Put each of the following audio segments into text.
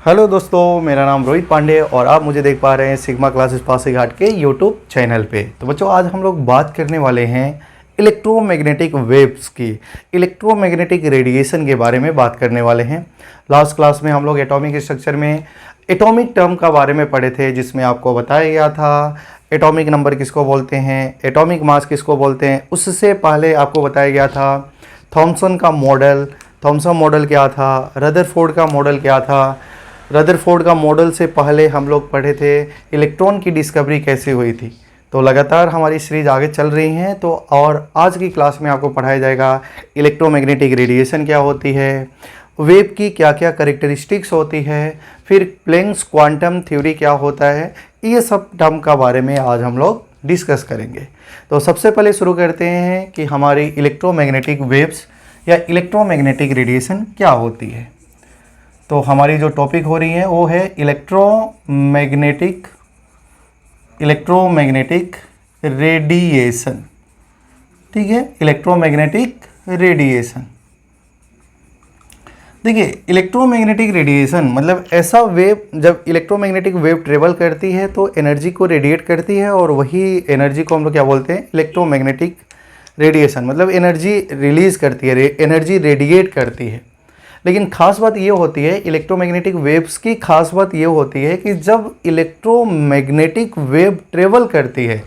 Hello दोस्तों, मेरा नाम रोहित पांडे और आप मुझे देख पा रहे हैं सिग्मा क्लासेस पासीघाट के यूट्यूब चैनल पे। तो बच्चों, आज हम लोग बात करने वाले हैं इलेक्ट्रोमैग्नेटिक वेव्स की, इलेक्ट्रोमैग्नेटिक रेडिएशन के बारे में बात करने वाले हैं। लास्ट क्लास में हम लोग एटॉमिक स्ट्रक्चर में एटॉमिक टर्म का बारे में पढ़े थे, जिसमें आपको बताया गया था एटॉमिक नंबर किसको बोलते हैं, एटॉमिक मास किसको बोलते हैं। उससे पहले आपको बताया गया था थॉमसन का मॉडल, थॉमसन मॉडल क्या था, रदरफोर्ड का मॉडल क्या था। रदरफोर्ड का मॉडल से पहले हम लोग पढ़े थे इलेक्ट्रॉन की डिस्कवरी कैसे हुई थी। तो लगातार हमारी सीरीज आगे चल रही हैं। तो और आज की क्लास में आपको पढ़ाया जाएगा इलेक्ट्रोमैग्नेटिक रेडिएशन क्या होती है, वेव की क्या क्या कैरेक्टरिस्टिक्स होती है, फिर प्लैंक्स क्वांटम थ्योरी क्या होता है। ये सब टर्म का बारे में आज हम लोग डिस्कस करेंगे। तो सबसे पहले शुरू करते हैं कि हमारी इलेक्ट्रोमैग्नेटिक वेव्स या इलेक्ट्रोमैग्नेटिक रेडिएशन क्या होती है। तो हमारी जो टॉपिक हो रही है वो है इलेक्ट्रोमैग्नेटिक रेडिएशन। ठीक है, इलेक्ट्रोमैग्नेटिक रेडिएशन। देखिए, इलेक्ट्रोमैग्नेटिक रेडिएशन मतलब ऐसा वेव, जब इलेक्ट्रोमैग्नेटिक वेव ट्रेवल करती है तो एनर्जी को रेडिएट करती है, और वही एनर्जी को हम लोग क्या बोलते हैं, इलेक्ट्रोमैग्नेटिक रेडिएशन। मतलब एनर्जी रिलीज करती है, एनर्जी रेडिएट करती है। लेकिन खास बात ये होती है इलेक्ट्रोमैग्नेटिक वेव्स की, खास बात ये होती है कि जब इलेक्ट्रोमैग्नेटिक वेव ट्रेवल करती है,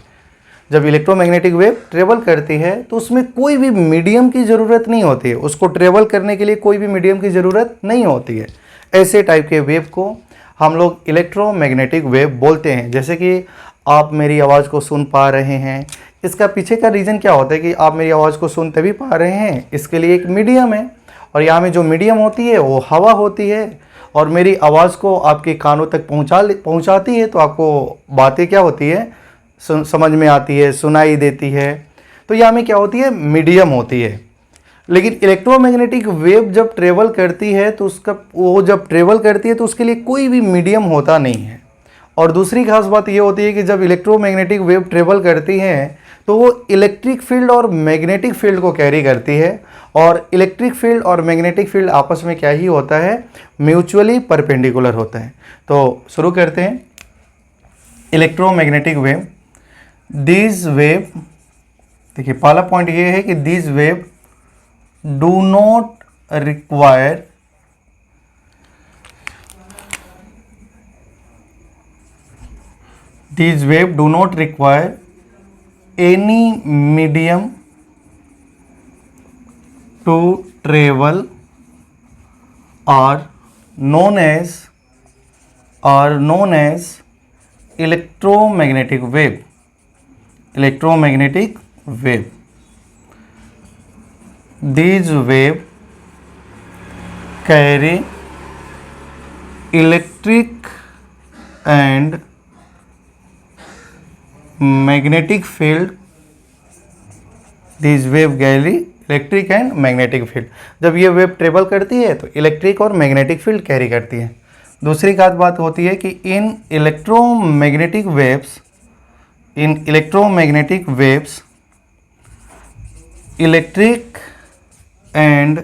जब इलेक्ट्रोमैग्नेटिक वेव ट्रेवल करती है तो उसमें कोई भी मीडियम की ज़रूरत नहीं होती है। उसको ट्रेवल करने के लिए कोई भी मीडियम की ज़रूरत नहीं होती है। ऐसे टाइप के वेव को हम लोग इलेक्ट्रोमैग्नेटिक वेव बोलते हैं। जैसे कि आप मेरी आवाज़ को सुन पा रहे हैं, इसका पीछे का रीज़न क्या होता है कि आप मेरी आवाज़ को सुन तभी पा रहे हैं, इसके लिए एक मीडियम है, और यहाँ में जो मीडियम होती है वो हवा होती है, और मेरी आवाज़ को आपके कानों तक पहुँचाती है, तो आपको बातें क्या होती है, समझ में आती है, सुनाई देती है। तो यहाँ में क्या होती है, मीडियम होती है। लेकिन इलेक्ट्रोमैग्नेटिक वेव जब ट्रेवल करती है तो जब ट्रेवल करती है तो उसके लिए कोई भी मीडियम होता नहीं है। और दूसरी खास बात ये होती है कि जब इलेक्ट्रोमैग्नेटिक वेव ट्रेवल करती हैं तो वो इलेक्ट्रिक फील्ड और मैग्नेटिक फील्ड को कैरी करती है, और इलेक्ट्रिक फील्ड और मैग्नेटिक फील्ड आपस में क्या ही होता है, म्यूचुअली परपेंडिकुलर होता है। तो शुरू करते हैं इलेक्ट्रोमैग्नेटिक वेव। दिस वेव, देखिए पहला पॉइंट ये है कि this wave do not require any medium to travel are known as electromagnetic wave. These wave carry electric and magnetic field. This wave carry electric and magnetic field. जब ये wave travel करती है तो electric और magnetic field carry करती है। दूसरी खास बात होती है कि इन electromagnetic waves electric and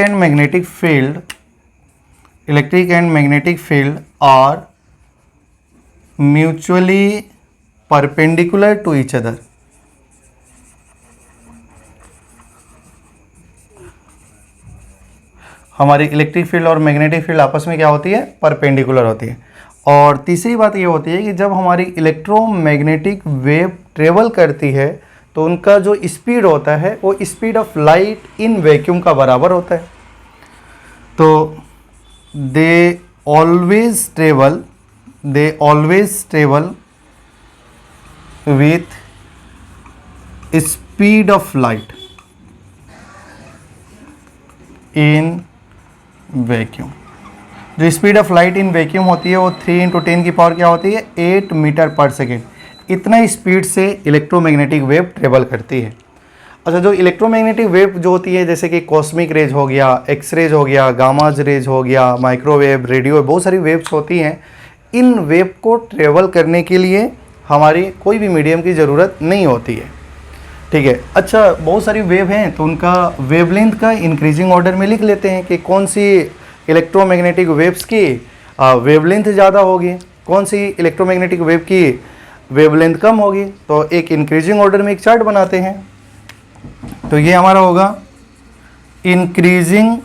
magnetic field are mutually perpendicular to each other. हमारी इलेक्ट्रिक फील्ड और मैग्नेटिक फील्ड आपस में क्या होती है, परपेंडिकुलर होती है। और तीसरी बात ये होती है कि जब हमारी इलेक्ट्रोमैग्नेटिक वेव ट्रेवल करती है तो उनका जो स्पीड होता है वो speed of light in vacuum का बराबर होता है। तो दे always travel with speed of light in vacuum। जो speed of light in vacuum होती है वो 3 × 10 की पावर क्या होती है, 8 मीटर पर सेकेंड। इतना स्पीड से इलेक्ट्रोमैग्नेटिक वेव ट्रेवल करती है। अच्छा, जो इलेक्ट्रोमैग्नेटिक वेव जो होती है, जैसे कि कॉस्मिक रेज हो गया, एक्स रेज हो गया, गामाज रेज हो गया, माइक्रोवेव, रेडियो, बहुत सारी वेव्स होती हैं। इन वेव को ट्रेवल करने के लिए हमारी कोई भी मीडियम की ज़रूरत नहीं होती है। ठीक है। अच्छा, बहुत सारी वेव हैं तो उनका वेवलेंथ का इंक्रीजिंग ऑर्डर में लिख लेते हैं कि कौन सी इलेक्ट्रोमैग्नेटिक वेव्स की वेवलेंथ ज़्यादा होगी, कौन सी इलेक्ट्रोमैग्नेटिक वेव की वेवलेंथ कम होगी। तो एक इंक्रीजिंग ऑर्डर में एक चार्ट बनाते हैं। तो ये हमारा होगा इंक्रीजिंग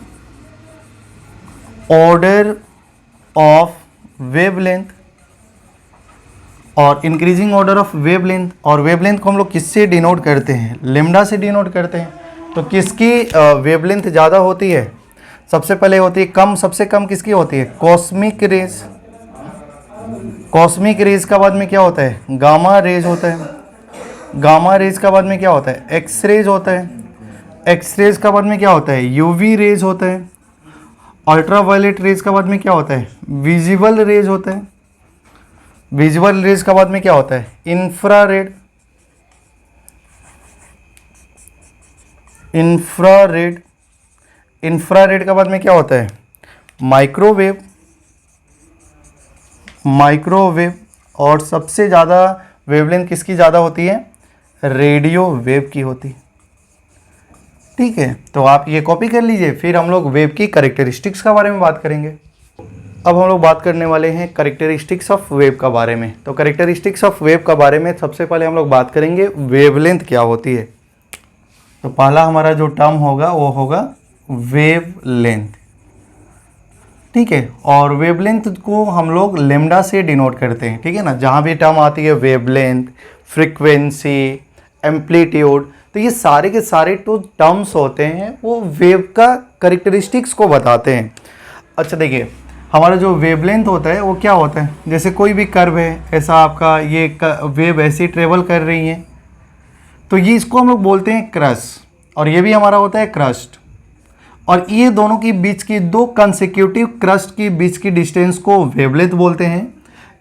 ऑर्डर ऑफ वेवलेंथ, और इंक्रीजिंग ऑर्डर ऑफ वेवलेंथ, और वेवलेंथ को हम लोग किससे डिनोट करते हैं, लेमडा से डिनोट करते हैं। तो किसकी वेवलेंथ ज़्यादा होती है, सबसे पहले होती है कम, सबसे कम किसकी होती है, कॉस्मिक रेज। कॉस्मिक रेज का बाद में क्या होता है, गामा रेज होता है। गामा रेज का बाद में क्या होता है, एक्स रेज होता है। एक्स रेज का बाद में क्या होता है, यूवी रेज होता है। अल्ट्रावायलेट रेज का बाद में क्या होता है, विजिबल रेज होता है। विजुअल रेज का बाद में क्या होता है, इंफ्रारेड। इंफ्रारेड, इंफ्रारेड का बाद में क्या होता है, माइक्रोवेव। माइक्रोवेव, और सबसे ज़्यादा वेवलेंथ किसकी ज़्यादा होती है, रेडियो वेव की होती है। ठीक है, तो आप ये कॉपी कर लीजिए, फिर हम लोग वेव की कैरेक्टरिस्टिक्स के बारे में बात करेंगे। अब हम लोग बात करने वाले हैं कैरेक्टरिस्टिक्स ऑफ वेव का बारे में। तो कैरेक्टरिस्टिक्स ऑफ वेव का बारे में सबसे पहले हम लोग बात करेंगे वेवलेंथ क्या होती है। तो पहला हमारा जो टर्म होगा वो होगा वेवलेंथ। ठीक है, और वेवलेंथ को हम लोग लेमडा से डिनोट करते हैं। ठीक है ना, जहाँ भी टर्म आती है वेवलेंथ, फ्रीक्वेंसी, एम्पलीट्यूड, तो ये सारे के सारे जो टर्म्स होते हैं वो वेव का कैरेक्टरिस्टिक्स को बताते हैं। अच्छा देखिए, हमारा जो वेवलेंथ होता है वो क्या होता है, जैसे कोई भी कर्व है, ऐसा आपका ये वेव ऐसी ट्रेवल कर रही है, तो ये इसको हम लोग बोलते हैं क्रस्ट, और ये भी हमारा होता है क्रस्ट। और ये दोनों के बीच की दो कंसेक्यूटिव क्रस्ट के बीच की डिस्टेंस को वेवलेंथ बोलते हैं,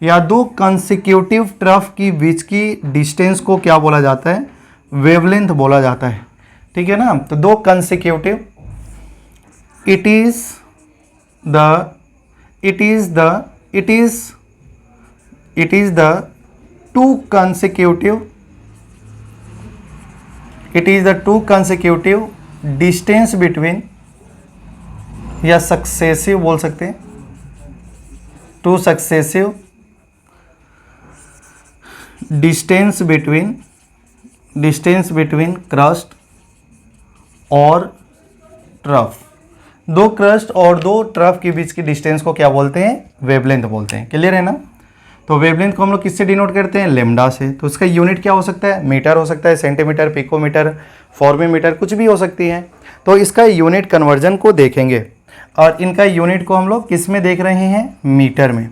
या दो कंसेक्यूटिव ट्रफ की बीच की डिस्टेंस को क्या बोला जाता है, वेवलेंथ बोला जाता है। ठीक है ना, तो दो consecutive, it is the two consecutive distance between, या सक्सेसिव बोल सकते हैं, two successive distance between crust और ट्रफ। दो क्रस्ट और दो ट्रफ के बीच की डिस्टेंस को क्या बोलते हैं, वेवलेंथ बोलते हैं। क्लियर है ना। तो वेवलेंथ को हम लोग किससे डिनोट करते हैं, लेमडा से। तो इसका यूनिट क्या हो सकता है, मीटर हो सकता है, सेंटीमीटर, पिकोमीटर, फॉर्मीमीटर, कुछ भी हो सकती है। तो इसका यूनिट कन्वर्जन को देखेंगे, और इनका यूनिट को हम लोग किस में देख रहे हैं, मीटर में।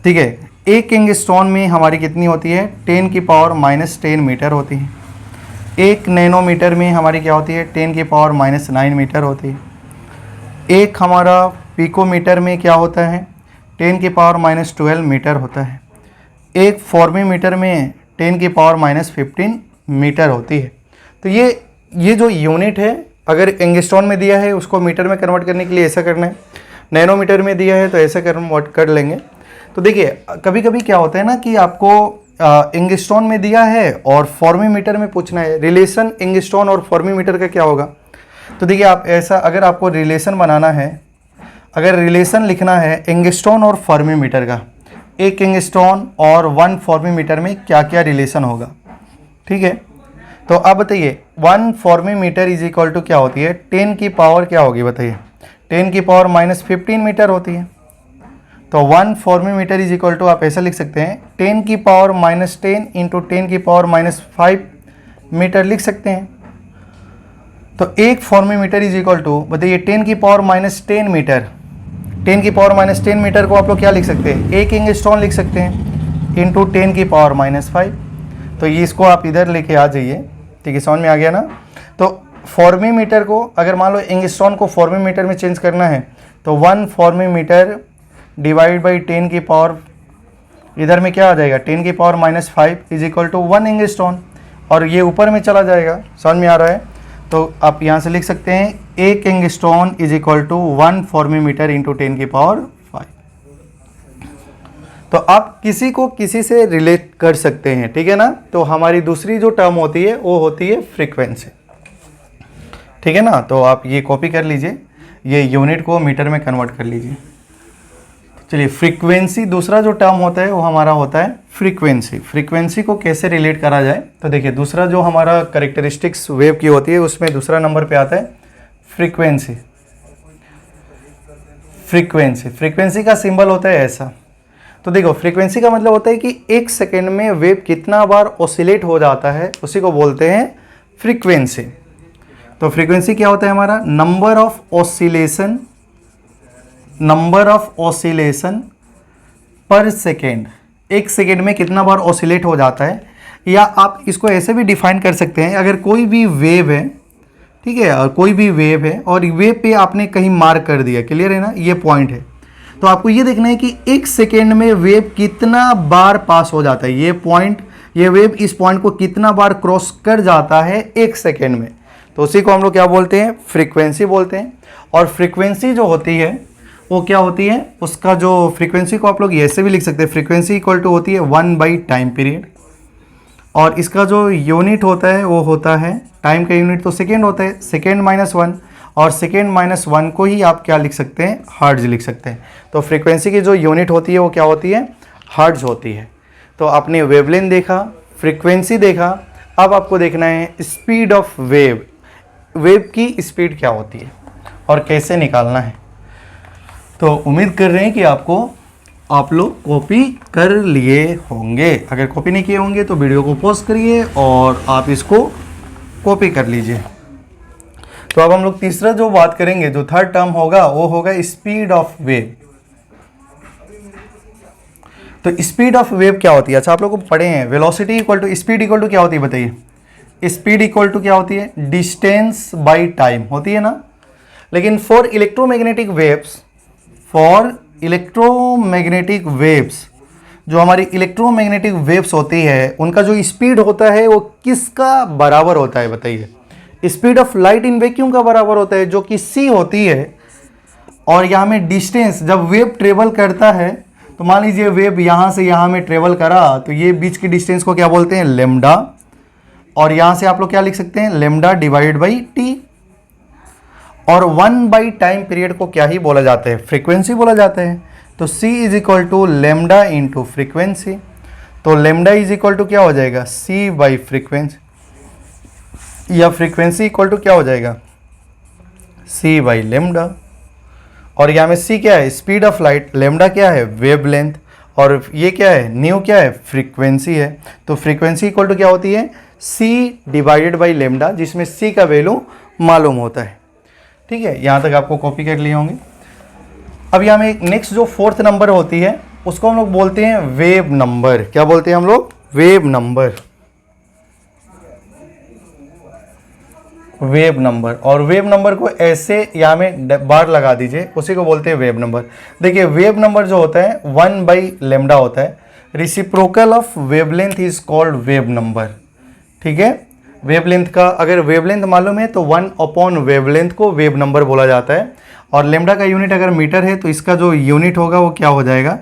ठीक है, एक एंगस्ट्रॉन में हमारी कितनी होती है, 10⁻⁻10 मीटर होती है। एक नैनोमीटर में हमारी क्या होती है, 10⁻⁹ मीटर होती है। एक हमारा पिकोमीटर में क्या होता है, 10⁻12 मीटर होता है। एक फॉर्मीमीटर में 10⁻15 मीटर होती है। तो ये जो यूनिट है, अगर एंगस्ट्रॉन में दिया है उसको मीटर में कन्वर्ट करने के लिए ऐसा करना है, नैनोमीटर में दिया है तो ऐसा कन्वर्ट कर लेंगे। तो देखिए, कभी कभी क्या होता है ना कि आपको एंगस्ट्रॉन में दिया है और फॉर्मीमीटर में पूछना है, रिलेशन एंगस्ट्रॉन और फॉर्मीमीटर का क्या होगा। तो देखिए, आप ऐसा, अगर आपको रिलेशन बनाना है, अगर रिलेशन लिखना है एंगस्ट्रॉन और फॉर्मीमीटर का, एक एंगस्ट्रॉन और 1 फॉर्मीमीटर में क्या क्या रिलेशन होगा। ठीक है, तो अब बताइए 1 फॉर्मीमीटर इज इक्वल टू क्या होती है, 10 की पावर क्या होगी बताइए, 10⁻⁻15 मीटर होती है। तो 1 फॉर्मीमीटर इज इक्वल टू आप ऐसा लिख सकते हैं 10⁻⁻10 इंटू 10⁻⁵ मीटर लिख सकते हैं। तो एक फॉर्मीमीटर इज इक्वल टू बताइए 10⁻⁻10 मीटर। 10⁻⁻10 मीटर को आप लोग क्या लिख सकते हैं, एक एंगस्ट्रॉन लिख सकते हैं इंटू 10⁻⁵। तो ये इसको आप इधर लेके आ जाइए। ठीक है, समझ में आ गया ना। तो फॉर्मीमीटर को अगर मान लो एंगस्ट्रॉन को फॉर्मीमीटर में चेंज करना है तो 1 फॉर्मीमीटर डिवाइड बाई 10 की पावर, इधर में क्या आ जाएगा 10⁻⁵ इज इक्वल टू 1 एंगस्ट्रॉन, और ये ऊपर में चला जाएगा। समझ में आ रहा है। तो आप यहाँ से लिख सकते हैं एक angstrom is equal to 1 femtometre into 10⁵। तो आप किसी को किसी से रिलेट कर सकते हैं, ठीक है ना। तो हमारी दूसरी जो टर्म होती है वो होती है फ्रीक्वेंसी, ठीक है ना। तो आप ये कॉपी कर लीजिए, ये यूनिट को मीटर में कन्वर्ट कर लीजिए। चलिए, फ्रीक्वेंसी दूसरा जो टर्म होता है वो हमारा होता है फ्रीक्वेंसी। फ्रीक्वेंसी को कैसे रिलेट करा जाए, तो देखिए दूसरा जो हमारा कैरेक्टरिस्टिक्स वेव की होती है उसमें दूसरा नंबर पे आता है फ्रीक्वेंसी। फ्रीक्वेंसी, फ्रीक्वेंसी का सिंबल होता है ऐसा। तो देखो, फ्रीक्वेंसी का मतलब होता है कि एक सेकेंड में वेव कितना बार ऑसिलेट हो जाता है, उसी को बोलते हैं फ्रीक्वेंसी। तो फ्रीक्वेंसी क्या होता है हमारा, number of oscillation, number of oscillation पर सेकेंड, एक सेकेंड में कितना बार ऑसिलेट हो जाता है। या आप इसको ऐसे भी डिफाइन कर सकते हैं, अगर कोई भी वेव है, ठीक है, और कोई भी वेव है और वेव पे आपने कहीं मार्क कर दिया, क्लियर है ना, ये पॉइंट है, तो आपको ये देखना है कि एक सेकेंड में वेव कितना बार पास हो जाता है, ये पॉइंट, ये वेव इस पॉइंट को कितना बार क्रॉस कर जाता है एक सेकेंड में। तो उसी को हम लोग क्या बोलते हैं, फ्रीक्वेंसी बोलते हैं। और फ्रीक्वेंसी जो होती है वो क्या होती है, उसका जो फ्रीक्वेंसी को आप लोग ऐसे भी लिख सकते हैं, फ्रीक्वेंसी इक्वल टू होती है 1 टाइम पीरियड। और इसका जो यूनिट होता है वो होता है, टाइम का यूनिट तो सेकेंड होता है, सेकेंड -1, और सेकेंड -1 को ही आप क्या लिख सकते हैं, हर्ट्ज लिख सकते हैं। तो फ्रीक्वेंसी की जो यूनिट होती है वो क्या होती है, हर्ट्ज होती है। तो आपने वेवलेंथ देखा, फ्रीक्वेंसी देखा, अब आपको देखना है स्पीड ऑफ वेव, वेव की स्पीड क्या होती है और कैसे निकालना है। तो उम्मीद कर रहे हैं कि आप लोग कॉपी कर लिए होंगे। अगर कॉपी नहीं किए होंगे तो वीडियो को पॉज करिए और आप इसको कॉपी कर लीजिए। तो अब हम लोग तीसरा जो बात करेंगे, जो थर्ड टर्म होगा वो होगा स्पीड ऑफ वेव। तो स्पीड ऑफ वेव क्या होती है, अच्छा आप लोग को पढ़े हैं, velocity equal to speed equal to क्या होती है बताइए। स्पीड इक्वल टू क्या होती है, डिस्टेंस बाई टाइम होती है ना। लेकिन for electromagnetic waves, for electromagnetic waves, जो हमारी इलेक्ट्रोमैग्नेटिक वेव्स होती है उनका जो स्पीड होता है वो किसका बराबर होता है बताइए। Speed of light in vacuum का बराबर होता है, जो कि c होती है। और यहाँ में डिस्टेंस, जब वेव ट्रेवल करता है, तो मान लीजिए वेव यहाँ से यहाँ में ट्रेवल करा, तो ये बीच की डिस्टेंस को क्या बोलते हैं, लेमडा। और यहाँ से आप लोग क्या लिख सकते हैं, लेमडा डिवाइड बाई टी। और 1 टाइम पीरियड को क्या ही बोला जाता है, फ्रीक्वेंसी बोला जाता है। तो c is equal to lambda into frequency. तो लेमडा इज इक्वल टू क्या हो जाएगा, c बाई फ्रीक्वेंसी, या फ्रीक्वेंसी इक्वल टू क्या हो जाएगा, c बाई लेमडा। और यहाँ में c क्या है, स्पीड ऑफ लाइट, लेमडा क्या है, वेवलेंथ, और ये क्या है, न्यू क्या है, फ्रीक्वेंसी है। तो फ्रीक्वेंसी इक्वल टू क्या होती है, c डिवाइडेड बाई लेमडा, जिसमें c का वैल्यू मालूम होता है। ठीक है, यहाँ तक आपको कॉपी कर लिए होंगे। अब यहाँ में नेक्स्ट जो फोर्थ नंबर होती है उसको हम लोग बोलते हैं वेव नंबर। क्या बोलते हैं हम लोग, वेव नंबर, वेव नंबर। और वेव नंबर को ऐसे यहाँ में बार लगा दीजिए, उसी को बोलते हैं वेव नंबर। देखिए वेव नंबर जो होता है 1/λ होता है, reciprocal of wavelength is called wave number. ठीक है, वेवलेंथ का अगर वेवलेंथ मालूम है तो 1/, वेवलेंथ को वेव नंबर बोला जाता है। और लेमडा का यूनिट अगर मीटर है तो इसका जो यूनिट होगा वो क्या हो जाएगा,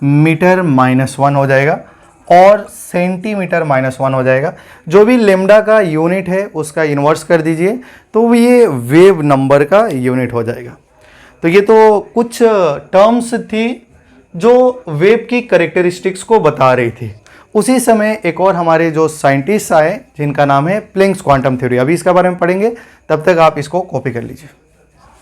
मीटर -1 हो जाएगा, और सेंटीमीटर -1 हो जाएगा। जो भी लेमडा का यूनिट है उसका इन्वर्स कर दीजिए तो ये वेव नंबर का यूनिट हो जाएगा। तो ये तो कुछ टर्म्स थी जो वेव की कैरेक्टरिस्टिक्स को बता रही थी। उसी समय एक और हमारे जो साइंटिस्ट आए जिनका नाम है प्लैंक्स क्वांटम थ्योरी, अभी इसके बारे में पढ़ेंगे, तब तक आप इसको कॉपी कर लीजिए।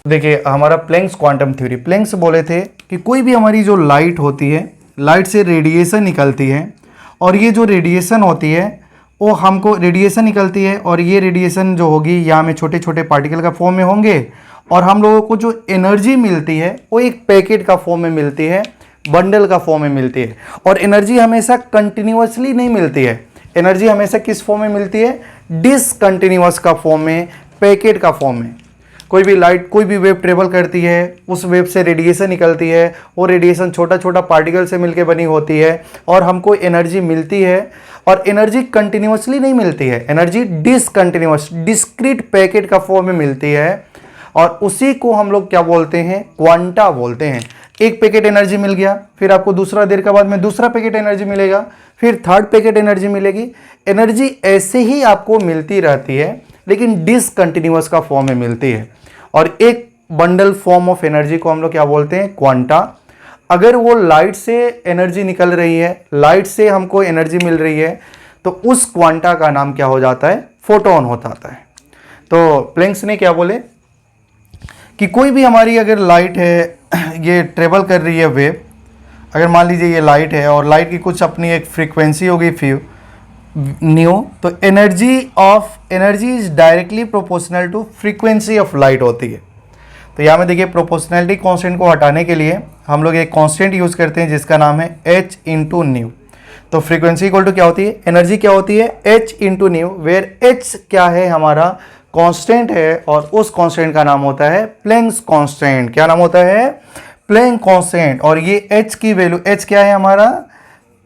देखिए हमारा प्लैंक्स क्वांटम थ्योरी, प्लैंक्स बोले थे कि कोई भी हमारी जो लाइट होती है, लाइट से रेडिएशन निकलती है, और ये जो रेडिएशन होती है वो हमको रेडिएशन निकलती है, और ये रेडिएशन जो होगी यहाँ में छोटे छोटे पार्टिकल का फॉर्म में होंगे, और हम लोगों को जो एनर्जी मिलती है वो एक पैकेट का फॉर्म में मिलती है, बंडल का फॉर्म में मिलती है। और एनर्जी हमेशा कंटिन्यूअसली नहीं मिलती है, एनर्जी हमेशा किस फॉर्म में मिलती है, डिसकंटिन्यूअस का फॉर्म में, पैकेट का फॉर्म में। कोई भी लाइट, कोई भी वेव ट्रेवल करती है, उस वेव से रेडिएशन निकलती है, वो रेडिएशन छोटा छोटा पार्टिकल से मिलकर बनी होती है, और हमको एनर्जी मिलती है। और एनर्जी कंटिन्यूअसली नहीं मिलती है, एनर्जी डिसकंटिन्यूअस, डिस्क्रीट पैकेट का फॉर्म में मिलती है। और उसी को हम लोग क्या बोलते हैं, क्वांटा बोलते हैं। एक पैकेट एनर्जी मिल गया, फिर आपको दूसरा देर के बाद में दूसरा पैकेट एनर्जी मिलेगा, फिर थर्ड पैकेट एनर्जी मिलेगी। एनर्जी ऐसे ही आपको मिलती रहती है, लेकिन डिसकंटिन्यूअस का फॉर्म में मिलती है। और एक बंडल फॉर्म ऑफ एनर्जी को हम लोग क्या बोलते हैं, क्वांटा। अगर वो लाइट से एनर्जी निकल रही है, लाइट से हमको एनर्जी मिल रही है, तो उस क्वांटा का नाम क्या हो जाता है, फोटोन हो जाता है। तो प्लैंक्स ने क्या बोले कि कोई भी हमारी अगर लाइट है, ये ट्रेवल कर रही है वेव, अगर मान लीजिए ये लाइट है और लाइट की कुछ अपनी एक फ्रीक्वेंसी होगी फ्यू न्यू, तो energy is directly proportional to frequency of light होती है। तो यहाँ में देखिए प्रोपोर्शनैलिटी कांस्टेंट को हटाने के लिए हम लोग एक कांस्टेंट यूज करते हैं जिसका नाम है h इंटू न्यू। तो फ्रीक्वेंसी इक्वल टू क्या होती है, एनर्जी क्या होती है, h into nu, where h क्या है, हमारा कांस्टेंट है, और उस कांस्टेंट का नाम होता है प्लैंक्स कांस्टेंट। क्या नाम होता है, प्लैंक कांस्टेंट। और ये h की वैल्यू, h क्या है हमारा,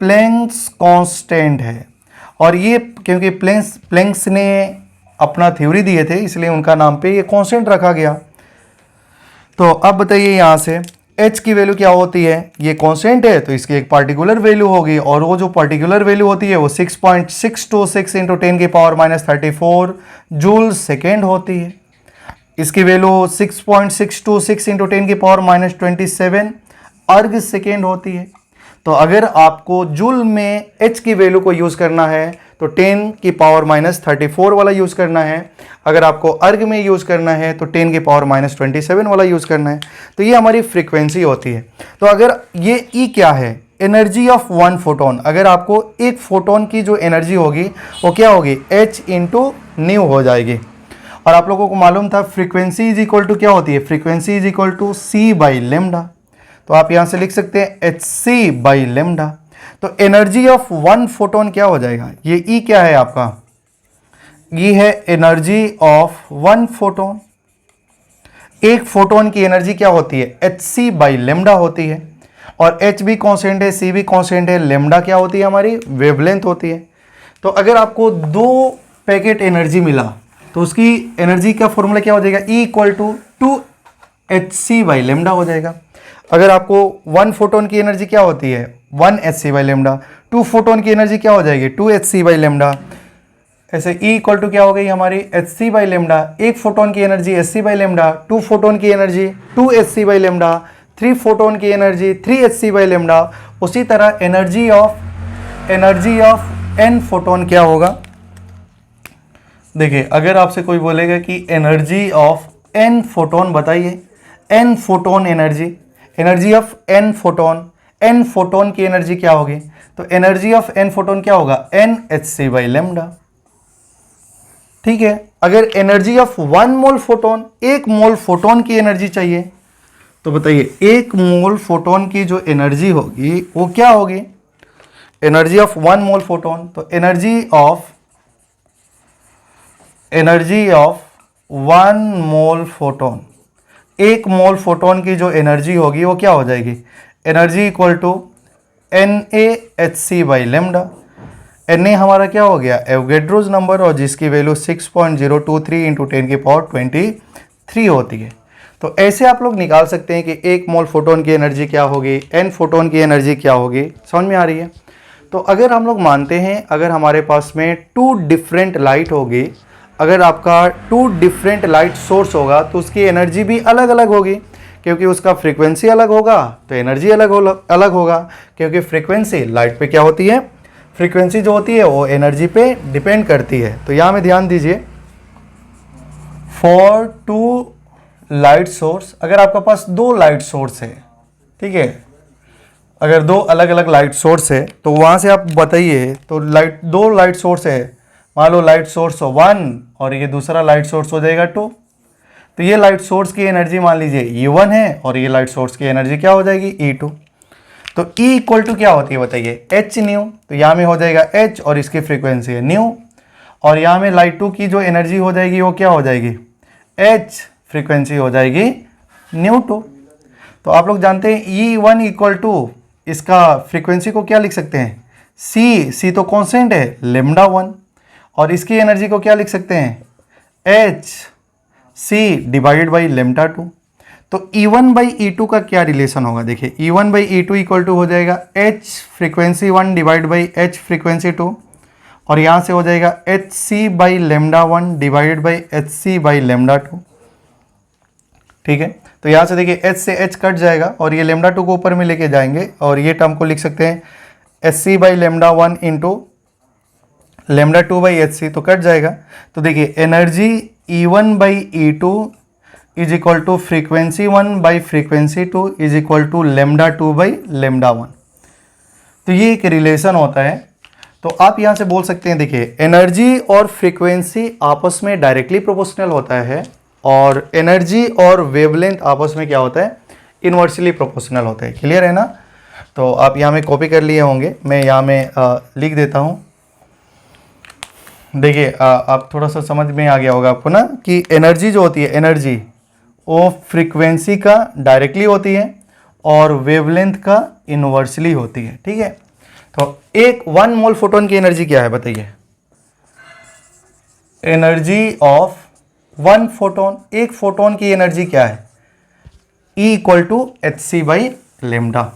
प्लैंक्स कांस्टेंट है। और ये क्योंकि प्लैंक्स ने अपना थ्योरी दिए थे, इसलिए उनका नाम पे ये कांस्टेंट रखा गया। तो अब बताइए यहाँ से h की वैल्यू क्या होती है, ये कांस्टेंट है तो इसकी एक पार्टिकुलर वैल्यू होगी, और वो जो पार्टिकुलर वैल्यू होती है वो 6.626 इंटू 10 की पावर -34 जूल सेकेंड होती है। इसकी वैल्यू 6.626 इंटू 10 की पावर -27 अर्ग सेकेंड होती है। तो अगर आपको जूल में h की वैल्यू को यूज़ करना है तो 10 की पावर -34 वाला यूज़ करना है, अगर आपको अर्ग में यूज़ करना है तो 10 की पावर -27 वाला यूज़ करना है। तो ये हमारी फ्रीक्वेंसी होती है। तो अगर ये E क्या है, एनर्जी ऑफ वन फोटोन, अगर आपको एक फोटोन की जो एनर्जी होगी वो क्या होगी, h इंटू न्यू हो जाएगी। और आप लोगों को मालूम था फ्रीक्वेंसी इज इक्वल टू क्या होती है, frequency is equal to c by lambda. तो आप यहाँ से लिख सकते हैं hc बाई लेमडा। तो एनर्जी ऑफ वन फोटोन क्या हो जाएगा, ये E क्या है आपका, ये है एनर्जी ऑफ वन फोटोन। एक फोटोन की एनर्जी क्या होती है, hc बाई लेमडा होती है, और h भी कांस्टेंट है, c भी कांस्टेंट है, लेमडा क्या होती है हमारी, वेवलेंथ होती है। तो अगर आपको दो पैकेट एनर्जी मिला तो उसकी एनर्जी का फॉर्मूला क्या हो जाएगा, E equal to 2hc by lambda हो जाएगा। अगर आपको वन फोटोन की एनर्जी क्या होती है, 1hc by lambda, two photon की एनर्जी क्या हो जाएगी, 2hc बाई लेमडा। ऐसे E इक्वल टू क्या हो गई हमारी, hc बाई लेमडा। एक फोटोन की energy hc by lambda, two photon की energy 2hc by lambda, three photon की एनर्जी 3hc बाई लेमडा। उसी तरह एनर्जी ऑफ n फोटोन क्या होगा, देखिए अगर आपसे कोई बोलेगा कि एनर्जी ऑफ n फोटोन बताइए, n photon energy of n photon की एनर्जी क्या होगी, तो एनर्जी ऑफ n फोटोन क्या होगा, nhc बाई लेमडा। ठीक है, अगर energy of one mole photon, एक मोल फोटोन की एनर्जी चाहिए, तो बताइए एक मोल फोटोन की जो एनर्जी होगी वो क्या होगी, energy of one mole photon. तो energy of one mole photon, एक मोल फोटोन की जो एनर्जी होगी वो क्या हो जाएगी, energy equal to NaHc by lambda. Na हमारा क्या हो गया, एवोगैड्रोस नंबर, और जिसकी वैल्यू 6.023 इंटू 10 की पावर 23 होती है। तो ऐसे आप लोग निकाल सकते हैं कि एक मोल फोटोन की एनर्जी क्या होगी, n फोटोन की एनर्जी क्या होगी, समझ में आ रही है। तो अगर हम लोग मानते हैं अगर हमारे पास में टू डिफरेंट लाइट होगी, अगर आपका टू डिफरेंट लाइट सोर्स होगा तो उसकी एनर्जी भी अलग अलग होगी, क्योंकि उसका फ्रीक्वेंसी अलग होगा तो एनर्जी अलग होगा, क्योंकि फ्रीक्वेंसी लाइट पे क्या होती है, फ्रीक्वेंसी जो होती है वो एनर्जी पे डिपेंड करती है। तो यहाँ में ध्यान दीजिए, फॉर टू लाइट सोर्स, अगर आपके पास दो लाइट सोर्स है, ठीक है, अगर दो अलग अलग लाइट सोर्स है तो वहाँ से आप बताइए, तो दो लाइट सोर्स है, मान लो लाइट सोर्स 1 और ये दूसरा लाइट सोर्स हो जाएगा 2, तो ये लाइट सोर्स की एनर्जी मान लीजिए E1 है और ये लाइट सोर्स की एनर्जी क्या हो जाएगी, E2। तो E इक्वल टू क्या होती है बताइए, h न्यू। तो यहाँ में हो जाएगा h और इसकी फ्रीक्वेंसी है न्यू, और यहाँ में लाइट 2 की जो एनर्जी हो जाएगी वो क्या हो जाएगी, h, फ्रीक्वेंसी हो जाएगी न्यू 2। तो आप लोग जानते हैं E1 इक्वल टू इसका फ्रीक्वेंसी को क्या लिख सकते हैं, c तो कॉन्स्टेंट है लेमडा 1, और इसकी एनर्जी को क्या लिख सकते हैं, h, C divided by lambda two. तो E1 बाई E2 का क्या रिलेशन होगा, देखिए E1 by E2 equal to हो जाएगा H frequency 1 divide by H frequency 2, और यहाँ से हो जाएगा HC by lambda 1 divided by HC by lambda 2। ठीक है, तो यहाँ से देखिए H से H कट जाएगा और ये लेमडा 2 को ऊपर में लेके जाएंगे और ये टर्म को लिख सकते हैं HC by lambda 1 into lambda 2 by HC, तो कट जाएगा। तो देखिए energy E1 by E2 is equal to frequency 1 by frequency 2 is equal to lambda 2 by lambda 1। तो ये एक रिलेशन होता है। तो आप यहाँ से बोल सकते हैं, देखिए एनर्जी और फ्रीक्वेंसी आपस में डायरेक्टली प्रोपोर्शनल होता है और एनर्जी और वेवलेंथ आपस में क्या होता है, इन्वर्सली प्रोपोर्शनल होता है। क्लियर है ना? तो आप यहाँ में कॉपी कर लिए होंगे, मैं यहाँ में लिख देता हूँ। देखिए आप थोड़ा सा समझ में आ गया होगा आपको ना कि एनर्जी जो होती है, एनर्जी वो फ्रीक्वेंसी का डायरेक्टली होती है और वेवलेंथ का इनवर्सली होती है। ठीक है, तो एक 1 मोल फोटोन की एनर्जी क्या है बताइए? एनर्जी ऑफ 1 फोटोन, एक फोटोन की एनर्जी क्या है? E equal to HC by lambda.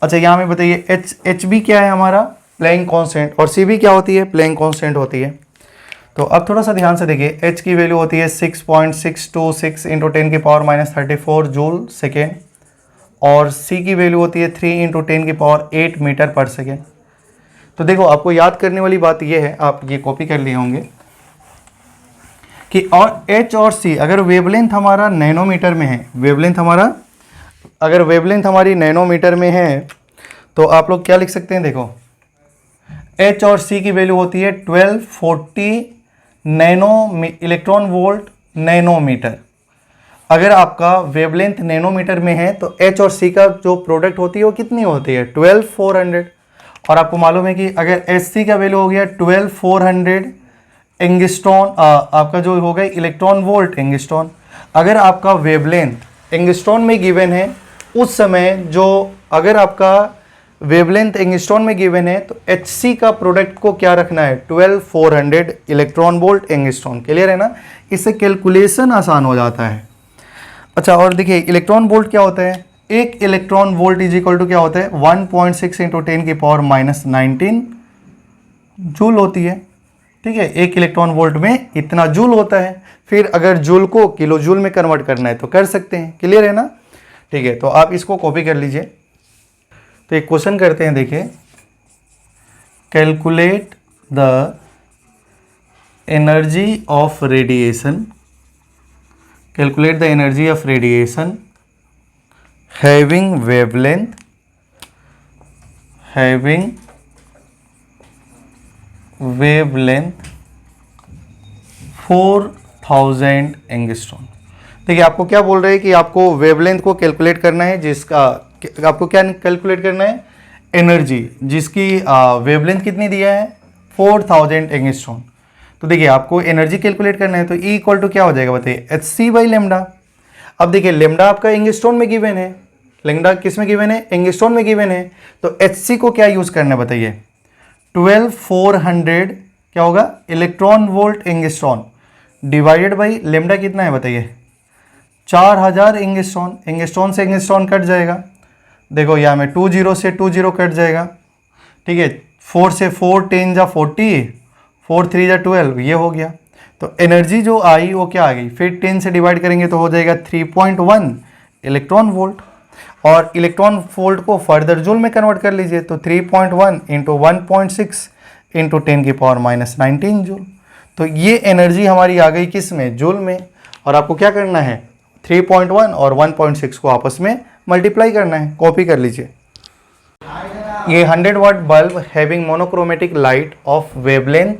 अच्छा यहाँ में बताइए HB क्या है हमारा? प्लैंक कांस्टेंट, और CB क्या होती है? प्लैंक कांस्टेंट होती है। तो अब थोड़ा सा ध्यान से देखिए, H की वैल्यू होती है 6.626 इंटू 10 की पावर माइनस 34 जूल सेकेंड, और C की वैल्यू होती है 3 इंटू 10 की पावर 8 मीटर पर सेकेंड। तो देखो आपको याद करने वाली बात ये है, आप ये कॉपी कर लिए होंगे कि और H और C अगर वेवलेंथ हमारा नैनोमीटर में है, वेवलेंथ हमारा अगर वेवलेंथ हमारी नैनोमीटर में है तो आप लोग क्या लिख सकते हैं? देखो H और C की वैल्यू होती है 1240 नैनो इलेक्ट्रॉन वोल्ट नैनोमीटर। अगर आपका वेवलेंथ नैनोमीटर में है तो H और C का जो प्रोडक्ट होती है वो कितनी होती है? 12400। और आपको मालूम है कि अगर HC का वैल्यू हो गया 12400 एंगस्ट्रॉन, आपका जो हो गया इलेक्ट्रॉन वोल्ट एंगस्ट्रॉन। अगर आपका वेवलेंथ एंगस्ट्रॉन में गिवन है उस समय जो अगर आपका वेवलेंथ एंगस्ट्रॉन में गिवन है तो HC का प्रोडक्ट को क्या रखना है? 12400 इलेक्ट्रॉन वोल्ट एंगस्ट्रॉन। क्लियर है ना? इससे कैलकुलेशन आसान हो जाता है। अच्छा और देखिए इलेक्ट्रॉन वोल्ट क्या होता है? एक electron volt is equal to क्या होता है? 1.6 इंटू 10 की पावर माइनस 19 जूल होती है। ठीक है, एक इलेक्ट्रॉन वोल्ट में इतना जूल होता है। फिर अगर जूल को किलो जूल में कन्वर्ट करना है तो कर सकते हैं। क्लियर है ना? ठीक है, तो आप इसको कॉपी कर लीजिए। तो एक क्वेश्चन करते हैं, देखिए calculate the energy of radiation, calculate the energy of radiation having wavelength 4000 angstrom. देखिए आपको क्या बोल रहे हैं कि आपको वेवलेंथ को कैलकुलेट करना है, जिसका आपको क्या कैलकुलेट करना है? एनर्जी, जिसकी वेवलेंथ कितनी दिया है? 4000 एंगस्ट्रॉन। तो देखिए आपको एनर्जी कैलकुलेट करना है तो E इक्वल टू क्या हो जाएगा बताइए? HC by lambda. अब देखिए लेमडा आपका एंगस्ट्रॉन में गिवन है, लेमडा किस में गिवन है? एंगस्ट्रॉन में गिवन है। तो HC को क्या यूज करना है बताइए? 12400 क्या होगा? Electron volt angstrom divided by lambda कितना है बताइए? 4000 एंगस्ट्रॉन। एंगस्ट्रॉन से एंगस्ट्रॉन कट जाएगा, देखो यहाँ में 20 से 20 कट जाएगा। ठीक है, 4 से 4 10 जा 40, 4 3 जा 12, ये हो गया। तो एनर्जी जो आई वो क्या आ गई? फिर 10 से डिवाइड करेंगे तो हो जाएगा 3.1 इलेक्ट्रॉन वोल्ट, और इलेक्ट्रॉन वोल्ट को फर्दर जूल में कन्वर्ट कर लीजिए तो 3.1 इंटू 1.6 इंटू 10 की पावर माइनस 19 जूल। तो ये एनर्जी हमारी आ गई किस में? जूल में। और आपको क्या करना है? 3.1 और 1.6 को आपस में मल्टीप्लाई करना है। कॉपी कर लीजिए। ये 100 watt bulb having monochromatic light of wavelength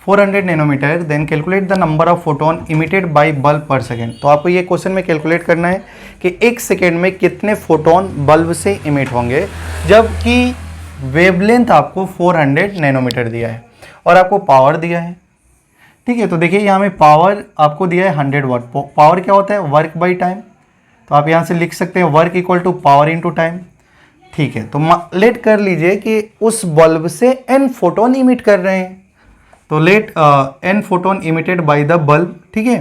400 nanometre, then calculate the number of photon emitted by bulb per second. तो आपको ये क्वेश्चन में कैलकुलेट करना है कि एक सेकेंड में कितने फोटोन बल्ब से इमिट होंगे, जबकि वेवलेंथ आपको 400 नैनोमीटर दिया है और आपको पावर दिया है। ठीक है, तो देखिए यहाँ में पावर आपको दिया है 100 वाट। पावर क्या होता है? Work by time. तो आप यहाँ से लिख सकते हैं work equal to power into time. ठीक है, तो लेट कर लीजिए कि उस बल्ब से n फोटोन इमिट कर रहे हैं, तो let n photon emitted by the bulb. ठीक है,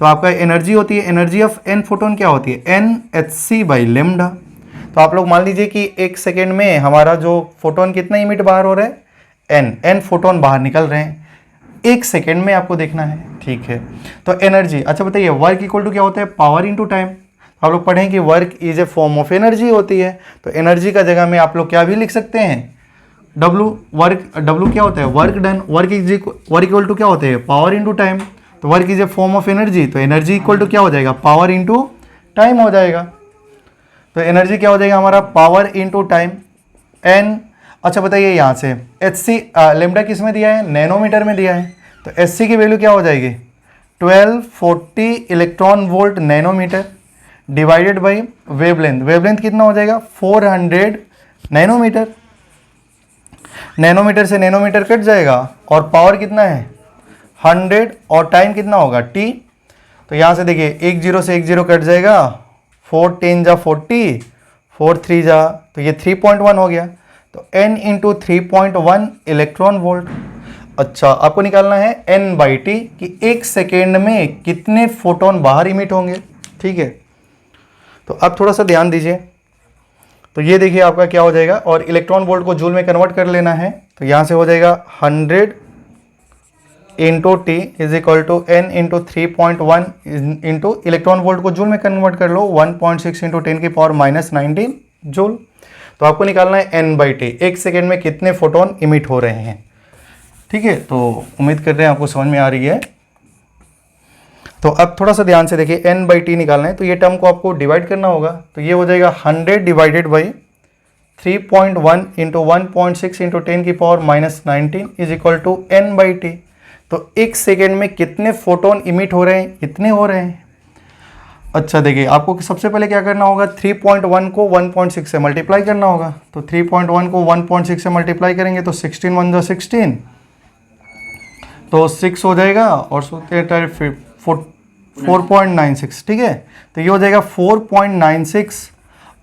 तो आपका एनर्जी होती है, एनर्जी ऑफ एन फोटोन क्या होती है, N H C by lambda. तो आप लोग मान लीजिए कि एक सेकेंड में हमारा जो फोटोन कितना इमिट बाहर हो रहा है, एन फोटोन बाहर निकल रहे हैं, एक सेकेंड में आपको देखना है, ठीक है। तो एनर्जी, अच्छा बताइए वर्क इक्वल टू क्या होता है, पावर इनटू टाइम। आप लोग पढ़ें कि work is a form of energy होती है, तो एनर्जी का जगह में आप लोग क्या भी लिख सकते हैं, डब्लू, वर्क, डब्लू क्या होता है, work done, work equal to क्या होते हैं, पावर इनटू टाइम। तो work is a form of energy, तो एनर्जी इक्वल टू क्या हो जाएगा, पावर इनटू टाइम हो जाएगा। तो एनर्जी क्या हो जाएगा हमारा, पावर इनटू टाइम एन। अच्छा बताइए यहाँ से एच सी लेमडा किस में दिया है, नैनोमीटर में दिया है, तो एच सी की वैल्यू क्या हो जाएगी, 1240 electron volt nanometre divided by wavelength. Wavelength कितना हो जाएगा, 400 नैनोमीटर। नैनोमीटर से नैनोमीटर कट जाएगा और पावर कितना है 100 और टाइम कितना होगा t। तो यहाँ से देखिए 1 0 से 1 0 कट जाएगा, 4 10 जा 40, 4 3 जा, तो ये 3.1 हो गया। तो n इंटू 3.1 इलेक्ट्रॉन वोल्ट। अच्छा आपको निकालना है n बाई टी कि एक सेकेंड में कितने फोटोन बाहर इमिट होंगे, ठीक है। तो अब थोड़ा सा ध्यान दीजिए, तो ये देखिए आपका क्या हो जाएगा, और इलेक्ट्रॉन वोल्ट को जूल में कन्वर्ट कर लेना है, तो यहाँ से हो जाएगा 100 into T is equal to N into 3.1 into electron volt को जूल में कन्वर्ट कर लो 1.6 इंटू 10 की पावर -19 जूल। तो आपको निकालना है एन बाई टी, एक सेकेंड में कितने फोटोन इमिट हो रहे हैं, ठीक है। तो उम्मीद कर रहे हैं आपको समझ में आ रही है। तो अब थोड़ा सा ध्यान से देखिए, n बाई टी निकालना है, तो ये टर्म को आपको डिवाइड करना होगा, तो ये हो जाएगा 100 डिवाइडेड बाई 3.1 इंटू 1.6 इंटू 10 की power -19 is equal to n by T. तो एक सेकेंड में कितने फोटोन इमिट हो रहे हैं, इतने हो रहे हैं। अच्छा देखिए आपको सबसे पहले क्या करना होगा, 3.1 को 1.6 से मल्टीप्लाई करना होगा, तो 3.1 को 1.6 से मल्टीप्लाई करेंगे तो 16 1 जा 16, तो 6 हो जाएगा और 4.96, ठीक है। तो ये हो जाएगा 4.96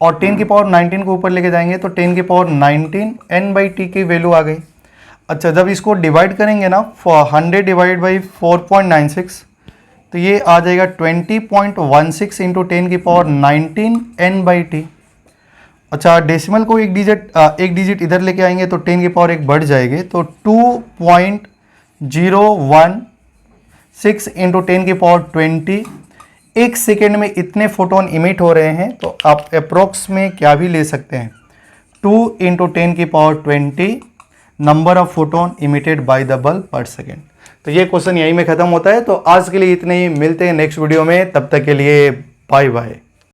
और 10 की पावर 19 को ऊपर लेके जाएंगे तो 10 की पावर 19 n बाई टी की वैल्यू आ गई। अच्छा जब इसको डिवाइड करेंगे ना 100 डिवाइड बाई 4.96, तो ये आ जाएगा 20.16 इंटू 10 की पावर 19 n बाई टी। अच्छा डेसिमल को एक डिजिट इधर लेके आएंगे तो 10 की पावर एक बढ़ जाएगी, तो 2.016 इंटू 10 की पावर 20। एक सेकेंड में इतने फोटोन इमिट हो रहे हैं, तो आप अप्रोक्स में क्या भी ले सकते हैं, 2 इंटू 10 की power 20 number of photon emitted by the bulb per second. तो ये क्वेश्चन यहीं में खत्म होता है। तो आज के लिए इतने ही, मिलते हैं नेक्स्ट वीडियो में, तब तक के लिए बाय बाय।